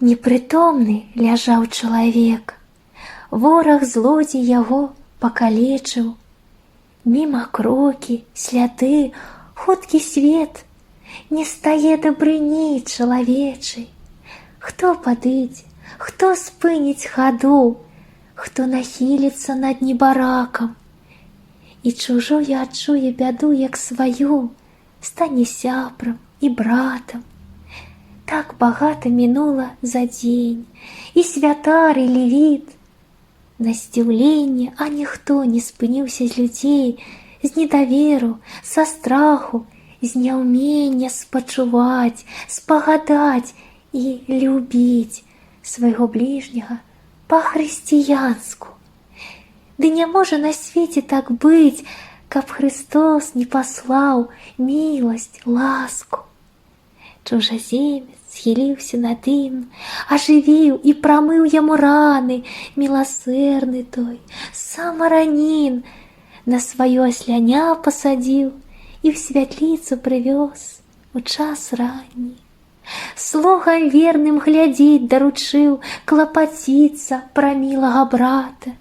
Непрытомны ляжаў чалавек, вораг злодзей яго пакалечыў. Міма крокі, сляды, хуткі свет, не стае дабрыні чалавечай. Хто падыдзе, хто спыніць хаду, хто нахіліцца над небаракам, і чужую адчуе бяду, як сваю, стане сябрам і братам. Так багата мінула за дзень, і святар, і левіт. На здзіўленне, а ніхто не спыніўся з людзей, з недаверу, са страху, з няўмення спачуваць, спагадаць і любіць свайго бліжняга па-хрысціянску. Ды не можа на свеце так быць, каб Христос не паслаў міласць, ласку. Чужаземец схіліўся над ім, ажывіў і прамыў яму раны, міласэрны той, самаранін, на сваё асляня пасадзіў і ў святліцу прывёз у час ранні. Слугам верным глядзець даручыў, клапаціцца пра мілага брата.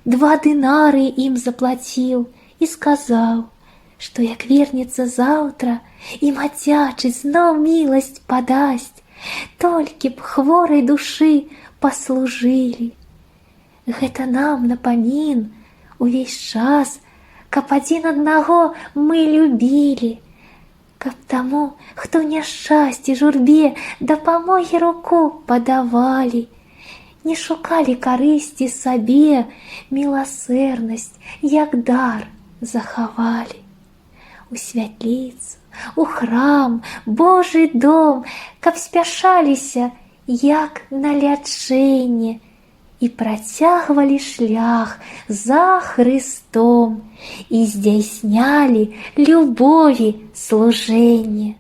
2 дынары ім заплаціў і сказаў, што як вернецца заўтра, і мацячы зноў міласць падасць, толькі б хворай душы паслужылі. Гэта нам напамін увесь час, каб адзін аднаго мы любілі, каб таму, хто ў няшчасці, журбе, дапамогі руку падавалі, не шукалі карысці сабе, міласэрнасць, як дар, захавалі. У святліцу, у храм, Божий дом, каб спяшаліся, як на лячэнне, і працягвалі шлях за Христом, і здзяйснялі любові служэнне.